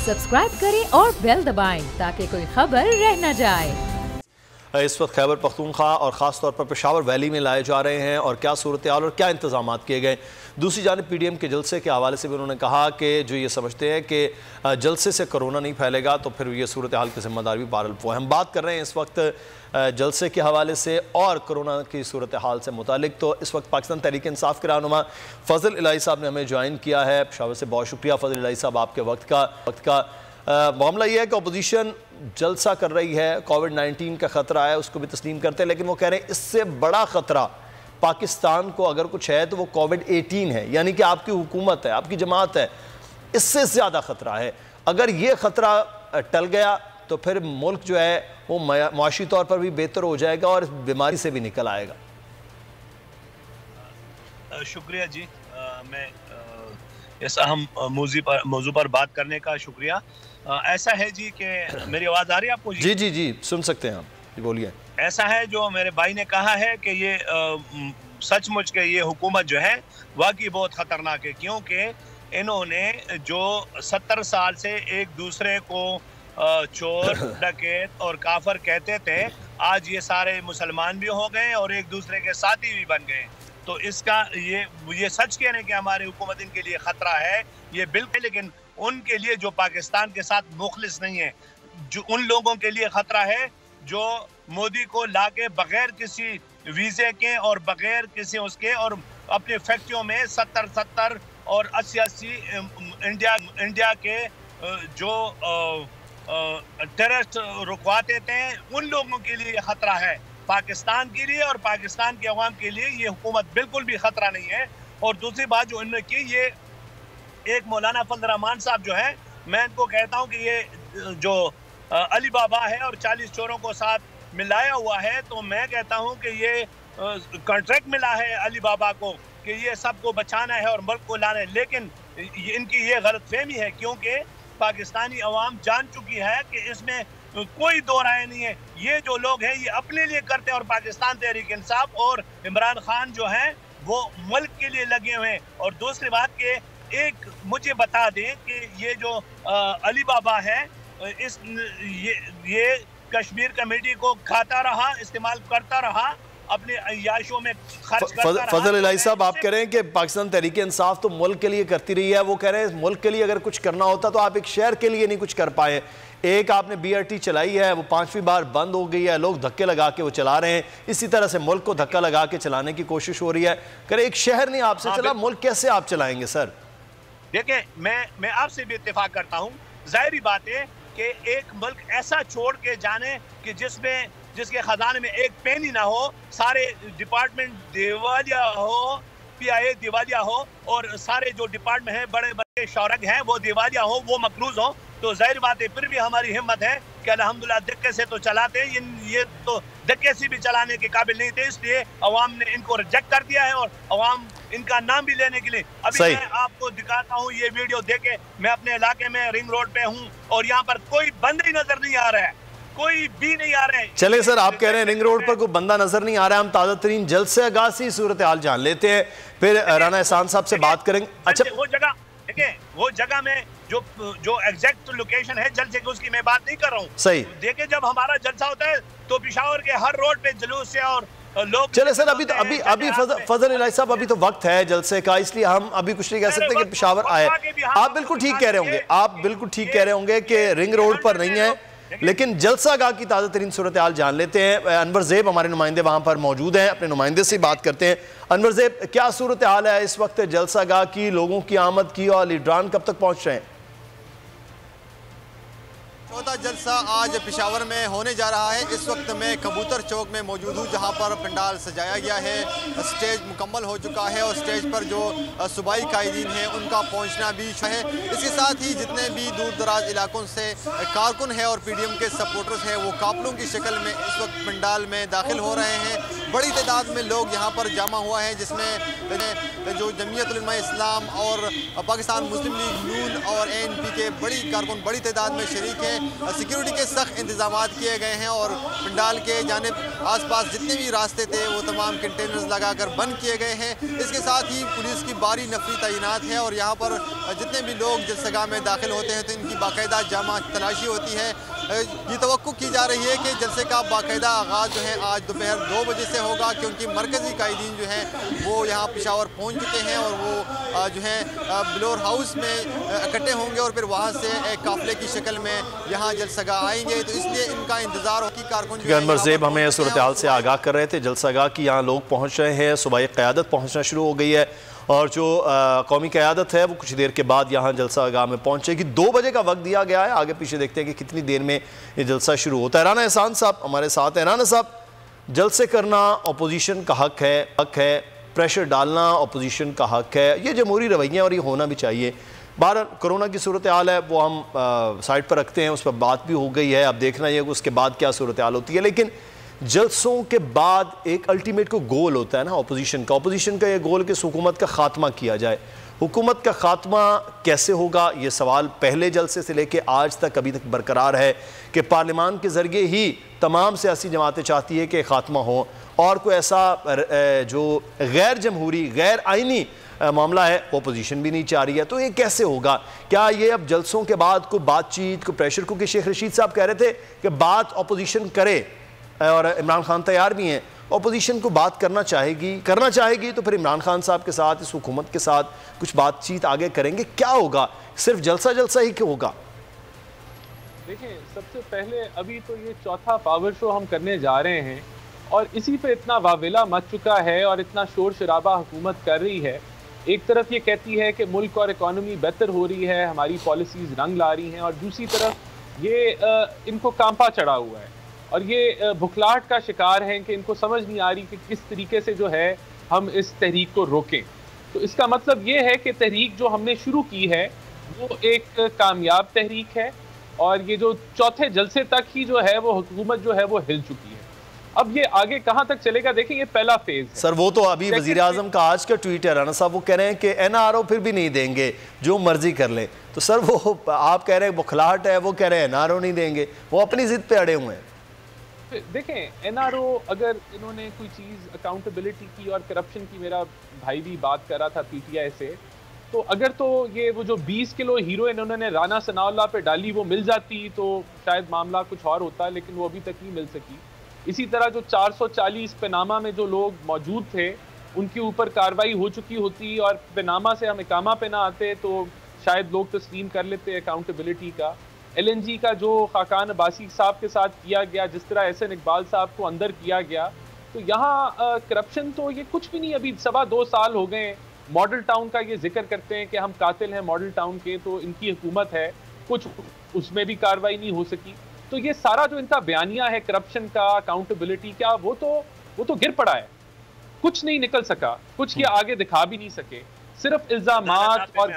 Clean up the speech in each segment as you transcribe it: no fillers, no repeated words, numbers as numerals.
Subscribe करें और bell दबाएं ताकि कोई खबर रह न जाए। इस वक्त खैबर पख्तूनख्वा और ख़ास तौर पर पेशावर वैली में लाए जा रहे हैं और क्या सूरत हाल और क्या इंतजाम किए गए। दूसरी जानिब PDM के जलसे के हवाले से भी उन्होंने कहा कि जो ये समझते हैं कि जलसे से कोरोना नहीं फैलेगा तो फिर ये सूरत हाल की जिम्मेदारी भी बहरहाल वो है। हम बात कर रहे हैं इस वक्त जलसे के हवाले से और कोरोना की सूरत हाल से मुतालिक। तो इस वक्त पाकिस्तान तहरीक इंसाफ के रहनुमा फजल इलाही साहब ने हमें ज्वाइन किया है। पेशावर से बहुत शुक्रिया फजल इलाही साहब आपके वक्त का। मामला यह है कि अपोजिशन जलसा कर रही है, कोविड-19 का ख़तरा है, उसको भी तस्लीम करते हैं, लेकिन वो कह रहे हैं इससे बड़ा ख़तरा पाकिस्तान को अगर कुछ है तो वो कोविड-18 है, यानी कि आपकी हुकूमत है, आपकी जमात है, इससे ज़्यादा ख़तरा है। अगर ये ख़तरा टल गया तो फिर मुल्क जो है वो मुआशी तौर पर भी बेहतर हो जाएगा और इस बीमारी से भी निकल आएगा। शुक्रिया जी, मैं इस अहम मौजू पर बात करने का शुक्रिया। ऐसा है जी कि मेरी आवाज़ आ रही है आपको? जी जी जी सुन सकते हैं आप, बोलिए। ऐसा है जो मेरे भाई ने कहा है कि ये सचमुच के ये हुकूमत जो है वाकई बहुत ख़तरनाक है, क्योंकि इन्होंने जो 70 साल से एक दूसरे को चोर डकैत और काफर कहते थे, आज ये सारे मुसलमान भी हो गए और एक दूसरे के साथी भी बन गए। तो इसका ये सच कह रहे हैं कि हमारी हुकूमत इनके लिए खतरा है, ये बिल्कुल, लेकिन उनके लिए जो पाकिस्तान के साथ मुखलिस नहीं है, जो उन लोगों के लिए खतरा है जो मोदी को लाके बगैर किसी वीजे के और बगैर किसी उसके और अपनी फैक्ट्रियों में 70 और 80 इंडिया के जो टेररिस्ट रुकवा देते हैं, उन लोगों के लिए खतरा है। पाकिस्तान के लिए और पाकिस्तान के अवाम के लिए ये हुकूमत बिल्कुल भी खतरा नहीं है। और दूसरी बात जो इन्होंने की, ये एक मौलाना फजल रहमान साहब जो है, मैं इनको कहता हूँ कि ये जो अली बाबा है और 40 चोरों को साथ मिलाया हुआ है, तो मैं कहता हूँ कि ये कॉन्ट्रैक्ट मिला है अली बाबा को कि ये सबको बचाना है और मुल्क को लाना है, लेकिन इनकी ये गलतफहमी है, क्योंकि पाकिस्तानी अवाम जान चुकी है कि इसमें कोई दो राय नहीं है। ये जो लोग हैं ये अपने लिए करते हैं और पाकिस्तान तहरीक इंसाफ और इमरान खान जो हैं वो मुल्क के लिए लगे हुए हैं। और दूसरी बात के एक मुझे बता दें कि ये जो अली बाबा है, ये कश्मीर कमेटी को खाता रहा, इस्तेमाल करता रहा, अपने अय्याशों में खर्च करता रहा। फजल इलाही साहब, आप कह रहे हैं कि पाकिस्तान तहरीक इंसाफ तो मुल्क के लिए करती रही है, वो कह रहे हैं मुल्क के लिए अगर कुछ करना होता तो आप एक शहर के लिए नहीं कुछ कर पाए। एक आपने BRT चलाई है, वो 5वीं बार बंद हो गई है, लोग धक्के लगा के वो चला रहे हैं, इसी तरह से मुल्क को धक्का लगा के चलाने की कोशिश हो रही है। कह रहे एक शहर नहीं आपसे चला, मुल्क कैसे आप चलाएंगे सर? देखिए, मैं आपसे भी इत्तेफाक करता हूँ। जाहिर बात है कि एक मुल्क ऐसा छोड़ के जाने कि जिसके खजाने में एक पेनी ना हो, सारे डिपार्टमेंट दिवालिया हो, PIA दिवालिया हो और सारे जो डिपार्टमेंट हैं, बड़े बड़े शौरग हैं, वो दिवालिया हो, वो मकरूज हो, तो जाहिर बात है फिर भी हमारी हिम्मत है कि अल्हम्दुलिल्लाह धक्के से तो चलाते हैं, ये तो धक्के से भी चलाने के काबिल नहीं थे, इसलिए अवाम ने इनको रिजेक्ट कर दिया है और अवाम इनका नाम भी लेने के लिए। अभी मैं आपको दिखाता हूँ ये वीडियो देखे, मैं अपने इलाके में रिंग रोड पे हूँ और यहाँ पर कोई बंदा ही नजर नहीं आ रहा है, कोई भी नहीं आ रहा है। चले सर, आप कह रहे हैं रिंग रोड पर कोई बंदा नजर नहीं आ रहा है, हम ताज़ा तरीन जलसे आगाज़ी सूरत हाल जान लेते हैं, फिर राना एहसान साहब से बात करेंगे। अच्छा, वो जगह देखिए, वो जगह में जो एग्जैक्ट लोकेशन है जलसे की, उसकी मैं बात नहीं कर रहा हूँ। सही देखिए, जब हमारा जलसा होता है तो पेशावर के हर रोड पे जुलूस से और लोग चले सर, अभी फजल इलाही साहब, अभी तो वक्त है जलसे का, इसलिए हम अभी कुछ नहीं कह सकते कि पेशावर आए। आप बिल्कुल ठीक कह रहे होंगे, आप बिल्कुल ठीक कह रहे होंगे कि रिंग रोड पर नहीं है, लेकिन जलसा गाह की ताज़ा तरीन सूरत हाल जान लेते हैं। अनवर ज़ेब हमारे नुमाइंदे वहाँ पर मौजूद हैं, अपने नुमाइंदे से बात करते हैं। अनवर ज़ेब, क्या सूरत हाल है इस वक्त जलसा गाह की, लोगों की आमद की और लीडरान कब तक पहुँच रहे हैं? चौथा जलसा आज पेशावर में होने जा रहा है। इस वक्त मैं कबूतर चौक में मौजूद हूँ, जहाँ पर पंडाल सजाया गया है, स्टेज मुकम्मल हो चुका है और स्टेज पर जो सूबाई कायदीन हैं उनका पहुँचना भी है। इसके साथ ही जितने भी दूर दराज इलाकों से कारकुन हैं और PDM के सपोर्टर्स हैं, वो काफिलों की शक्ल में इस वक्त पंडाल में दाखिल हो रहे हैं। बड़ी तादाद में लोग यहाँ पर जमा हुआ है, जिसमें जो जमीयत उलमा इस्लाम और पाकिस्तान मुस्लिम लीग नून और ANP के बड़ी कारकुन बड़ी तादाद में शरीक हैं। सिक्योरिटी के सख्त इंतजाम किए गए हैं और पंडाल के जानिब आसपास जितने भी रास्ते थे वो तमाम कंटेनर्स लगाकर बंद किए गए हैं। इसके साथ ही पुलिस की भारी नफरी तैनात है और यहाँ पर जितने भी लोग जलसगाह में दाखिल होते हैं तो इनकी बाकायदा जामा तलाशी होती है। ये तवक्कुह की जा रही है कि जलसे का बाकायदा आगाज़ जो है आज दोपहर 2 बजे से होगा, क्योंकि मरकज़ी कायदीन जो हैं वो यहाँ पेशावर पहुँच चुके हैं और वो जो है बिलोर हाउस में इकट्ठे होंगे और फिर वहाँ से एक काफिले की शक्ल में यहाँ जलसगाह आएंगे। तो इसलिए इनका इंतजार हो कि कारकुन अनवर ज़ेब हमें सूरत हाल से आगाह कर रहे थे। जलसगाह की यहाँ लोग पहुँच रहे हैं, सूबाई क़यादत पहुँचना शुरू हो गई है और जो कौमी क़यादत है वो कुछ देर के बाद यहाँ जलसागाह में पहुँचेगी। 2 बजे का वक्त दिया गया है, आगे पीछे देखते हैं कि कितनी देर में ये जलसा शुरू होता है। राना एहसान साहब हमारे साथ हैं। राना साहब, जलसे करना अपोजिशन का हक है, प्रेशर डालना अपोजिशन का हक है, ये जमहूरी रवैया और ये होना भी चाहिए। बाहर कोरोना की सूरत हाल है वो हम साइड पर रखते हैं, उस पर बात भी हो गई है, अब देखना ये कि उसके बाद क्या सूरत हाल होती है। लेकिन जलसों के बाद एक अल्टीमेट को गोल होता है ना अपोजिशन का ये गोल कि हुकूमत का खात्मा किया जाए। हुकूमत का खात्मा कैसे होगा, ये सवाल पहले जलसे से लेकर आज तक अभी तक बरकरार है कि पार्लियामान के ज़रिए ही तमाम सियासी जमातें चाहती है कि खात्मा हो और कोई ऐसा जो गैर जमहूरी गैर आइनी मामला है वो अपोजिशन भी नहीं चाह रही है। तो ये कैसे होगा? क्या ये अब जलसों के बाद को बातचीत को प्रेशर, क्योंकि शेख रशीद साहब कह रहे थे कि बात अपोजिशन करे और इमरान खान तैयार भी हैं, अपोजिशन को बात करना चाहेगी तो फिर इमरान खान साहब के साथ इस हुकूमत के साथ कुछ बातचीत आगे करेंगे। क्या होगा? सिर्फ जलसा ही क्यों होगा? देखिए, सबसे पहले अभी तो ये चौथा पावर शो हम करने जा रहे हैं और इसी पे इतना वावेला मच चुका है और इतना शोर शराबा हुकूमत कर रही है। एक तरफ ये कहती है कि मुल्क और इकॉनमी बेहतर हो रही है, हमारी पॉलिसीज़ रंग ला रही हैं, और दूसरी तरफ ये इनको कांपा चढ़ा हुआ है और ये भुखलाहट का शिकार हैं कि इनको समझ नहीं आ रही कि किस तरीके से जो है हम इस तहरीक को रोकें। तो इसका मतलब ये है कि तहरीक जो हमने शुरू की है वो एक कामयाब तहरीक है और ये जो चौथे जलसे तक ही जो है वो हुकूमत जो है वो हिल चुकी है। अब ये आगे कहाँ तक चलेगा, देखिए ये पहला फेज है। सर वो तो अभी वजीर आजम का आज का ट्वीट है राना साहब, वो कह रहे हैं कि NRO फिर भी नहीं देंगे, जो मर्जी कर ले। तो सर वो आप कह रहे हैं बुखलाहट है, वो कह रहे हैं NRO नहीं देंगे, वो अपनी जिद पे अड़े हुए हैं। देखें, NRO अगर इन्होंने कोई चीज़ अकाउंटेबिलिटी की और करप्शन की, मेरा भाई भी बात कर रहा था PTI से, तो अगर तो ये वो जो 20 किलो हीरोइन उन्होंने राना सनाउल्लाह पे डाली वो मिल जाती तो शायद मामला कुछ और होता, लेकिन वो अभी तक नहीं मिल सकी। इसी तरह जो 440 पनामा में जो लोग मौजूद थे उनके ऊपर कार्रवाई हो चुकी होती और पनामा से हम इकामा पे ना आते तो शायद लोग तस्लीम कर लेते अकाउंटेबिलिटी का। LNG का जो खाकान अब्बासी साहब के साथ किया गया, जिस तरह SN इकबाल साहब को अंदर किया गया, तो यहाँ करप्शन तो ये कुछ भी नहीं। अभी 2.25 साल हो गए। मॉडल टाउन का ये जिक्र करते हैं कि हम कातिल हैं मॉडल टाउन के, तो इनकी हुकूमत है, कुछ उसमें भी कार्रवाई नहीं हो सकी। तो ये सारा जो इनका बयानिया है करप्शन का, अकाउंटेबिलिटी का, वो तो गिर पड़ा है, कुछ नहीं निकल सका, कुछ ये आगे दिखा भी नहीं सके। सिर्फ इल्जामात और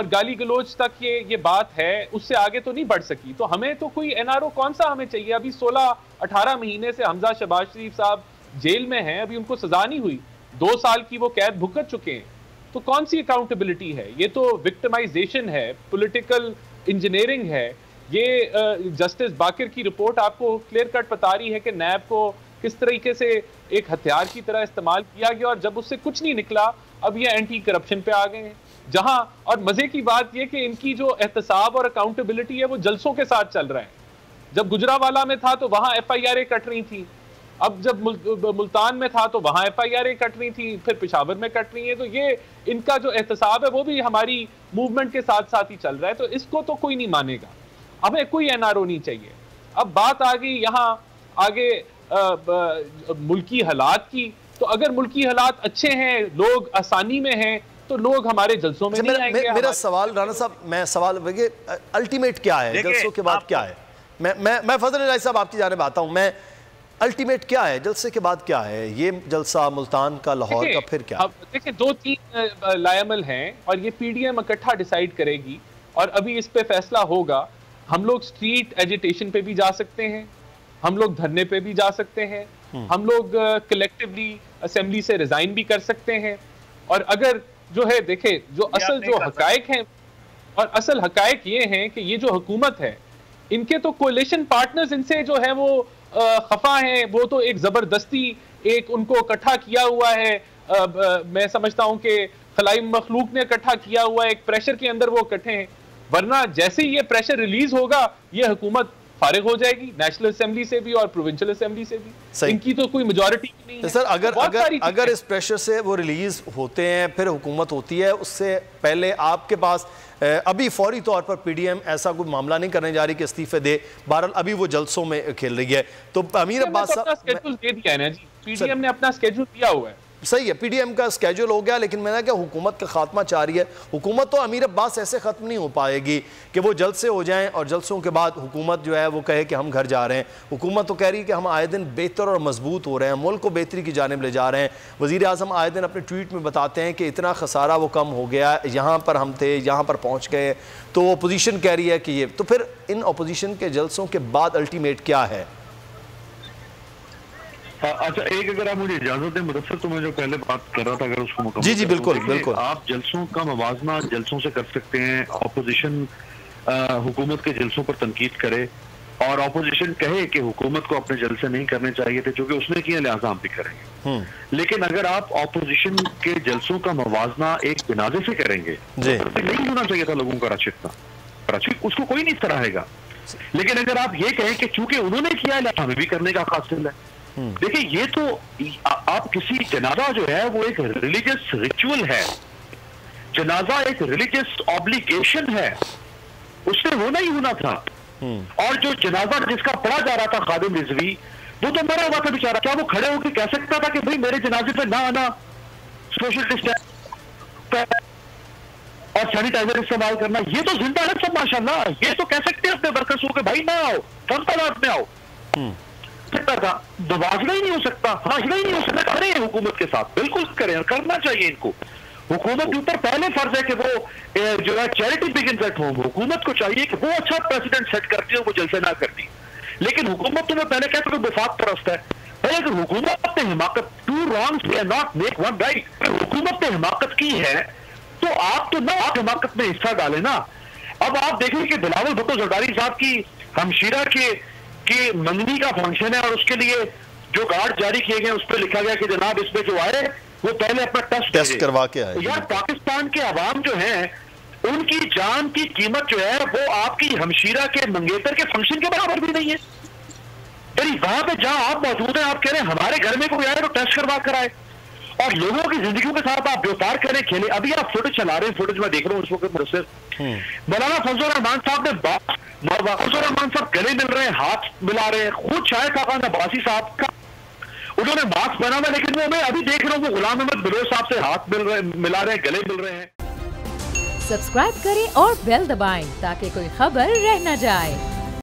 गाली गलोच तक ये बात है, उससे आगे तो नहीं बढ़ सकी। तो हमें तो कोई NRO कौन सा हमें चाहिए? अभी 16-18 महीने से हमजा शहबाज शरीफ साहब जेल में हैं, अभी उनको सजा नहीं हुई, 2 साल की वो कैद भुगत चुके हैं। तो कौन सी अकाउंटेबिलिटी है? ये तो विक्टिमाइजेशन है, पॉलिटिकल इंजीनियरिंग है। ये जस्टिस बाकिर की रिपोर्ट आपको क्लियर कट बता रही है कि नैब को किस तरीके से एक हथियार की तरह इस्तेमाल किया गया और जब उससे कुछ नहीं निकला अब ये एंटी करप्शन पे आ गए हैं। जहां और मजे की बात ये कि इनकी जो एहतसाब और अकाउंटेबिलिटी है वो जलसों के साथ चल रहा है। जब गुजरावाला में था तो वहां FIR कट रही थी, अब जब मुल्तान में था तो वहां FIR कट रही थी, फिर पेशावर में कट रही है। तो ये इनका जो एहतसाब है वो भी हमारी मूवमेंट के साथ साथ ही चल रहा है। तो इसको तो कोई नहीं मानेगा, हमें कोई NRO नहीं चाहिए। अब बात आ गई यहाँ आगे मुल्की हालात की, तो अगर मुल्की हालात अच्छे हैं, लोग आसानी में हैं, तो लोग हमारे जलसों में नहीं आएंगे। मेरा सवाल राना साहब, मैं सवाल अल्टीमेट क्या है जलसों के बाद क्या है? मैं फजल इलाही साहब आपकी जानिब आता हूँ। मैं अल्टीमेट क्या है जलसे के बाद क्या है? ये जलसा मुल्तान का, लाहौर का, फिर क्या? अब देखिए 2-3 लायमल हैं और ये PDM इकट्ठा डिसाइड करेगी और अभी इस पे फैसला होगा। हम लोग स्ट्रीट एजिटेशन पे भी जा सकते हैं, हम लोग धरने पे भी जा सकते हैं, हम लोग कलेक्टिवली असेंबली से रिजाइन भी कर सकते हैं। और अगर जो है देखे जो असल जो हकायक हैं, और असल हकायक ये हैं कि ये जो हुकूमत है इनके तो कोलिशन पार्टनर्स इनसे जो है वो खफा हैं, वो तो एक जबरदस्ती एक उनको इकट्ठा किया हुआ है। मैं समझता हूं कि खलाई मखलूक ने इकट्ठा किया हुआ है, एक प्रेशर के अंदर वो इकट्ठे हैं, वरना जैसे ही ये प्रेशर रिलीज होगा ये हुकूमत फारिग हो जाएगी, नेशनल असेंबली से भी और प्रोविंशियल असेंबली से भी। इनकी तो कोई मेजॉरिटी नहीं है। सर अगर इस प्रेशर से वो रिलीज होते हैं, फिर हुकूमत होती है, उससे पहले आपके पास अभी फौरी तौर पर पीडीएम ऐसा कोई मामला नहीं करने जा रही कि इस्तीफे दे, बहरहाल अभी वो जलसों में खेल रही है। तो अमीर अब्बास साहब स्केड्यूल दे दिया है ना जी, पीडीएम ने अपना स्केड्यूल दिया हुआ है, सही है, पीडीएम का स्केड्यूल हो गया, लेकिन मैंने कहा हुकूमत का खात्मा चाह रही है। हुकूमत तो अमीर अब्बास ऐसे ख़त्म नहीं हो पाएगी कि वो जल्द से हो जाएं और जलसों के बाद हुकूमत जो है वो कहे कि हम घर जा रहे हैं। हुकूमत तो कह रही है कि हम आए दिन बेहतर और मजबूत हो रहे हैं, मुल्क को बेहतरी की जानिब ले जा रहे हैं। वज़ीर आज़म आए दिन अपने ट्वीट में बताते हैं कि इतना खसारा वो कम हो गया, यहाँ पर हम थे, यहाँ पर पहुँच गए। तो अपोजिशन कह रही है कि ये, तो फिर इन अपोजिशन के जलसों के बाद अल्टीमेट क्या है? अच्छा, एक अगर आप मुझे इजाजत दें मुदस्सिर, तो मैं जो पहले बात कर रहा था अगर उसको मुकम्मल जी बिल्कुल बिल्कुल। आप जलसों का मवाजना जलसों से कर सकते हैं। अपोजिशन हुकूमत के जलसों पर तनकीद करे और अपोजिशन कहे कि हुकूमत को अपने जलसे नहीं करने चाहिए थे, क्योंकि उसने किए लिहाजा हम भी करेंगे। लेकिन अगर आप अपोजिशन के जलसों का मवाजना एक जनाजे से करेंगे, तो नहीं होना चाहिए था लोगों का रशिक उसको कोई नहीं सराहेगा। लेकिन अगर आप ये कहें कि चूंकि उन्होंने किया है हमें भी करने का हासिल है, देखिए ये तो आप किसी जनाजा जो है वो एक रिलीजियस रिचुअल है, जनाजा एक रिलीजियस ऑब्लिगेशन है, उससे होना ही होना था। और जो जनाजा जिसका पढ़ा जा रहा था खादिम रिजवी, वो तो मरा हुआ था बेचारा, क्या वो खड़े होकर कह सकता था कि भाई मेरे जनाजे पे ना आना, सोशल डिस्टेंस और सैनिटाइजर इस्तेमाल करना, ये तो जिंदा है सब माशाल्लाह, ये तो कह सकते हैं अपने वर्कर्स को कि भाई ना आओ, कम तादाद में आओ। सकता था, दबाजना ही नहीं हो सकता, हाशना ही नहीं हो सकता। करें हुकूमत के साथ, बिल्कुल करें, करना चाहिए इनको। हुकूमत के ऊपर पहले फर्ज है कि वो जो है चैरिटी बिगिंस एट होम, हुकूमत को चाहिए कि वो अच्छा प्रेसिडेंट सेट करती हो, वो जलसे ना करती। लेकिन हुकूमत तो मैं पहले कहता हूँ वफाक परस्त है। अगर हुकूमत ने हिमाकत, two wrongs can not make one right, हुकूमत ने हिमाकत की है तो आप तो ना आप हिमाकत में हिस्सा डालें ना। अब आप देखें कि बिलावल भुट्टो जरदारी साहब की हमशीरा के मंगनी का फंक्शन है और उसके लिए जो कार्ड जारी किए गए उस पर लिखा गया कि जनाब इसमें जो आए वो पहले अपना टेस्ट करवा के आए। यार पाकिस्तान के अवाम जो हैं उनकी जान की कीमत जो है वो आपकी हमशीरा के मंगेतर के फंक्शन के बराबर भी नहीं है। यानी वहां पे जहां आप मौजूद हैं, आप कह रहे हैं हमारे घर में कोई आए तो टेस्ट करवा कर आए और लोगों की जिंदगियों के साथ आप व्यापार करें, खेले। अभी आप फुटेज चला रहे हैं, फुटेज में देख रहा हूँ उस वक्त मुदस्सिर मौलाना फजल रहमान साहब ने फजल रहमान साहब गले मिल रहे हैं, हाथ मिला रहे हैं। खुद शायद खान अब्बासी साहब का उन्होंने मास्क पहना हुआ, लेकिन वो मैं अभी देख रहा हूँ वो गुलाम अहमद बलोच साहब से हाथ मिला रहे हैं, गले मिल रहे हैं। सब्सक्राइब करें और बेल दबाएं ताकि कोई खबर रह न जाए।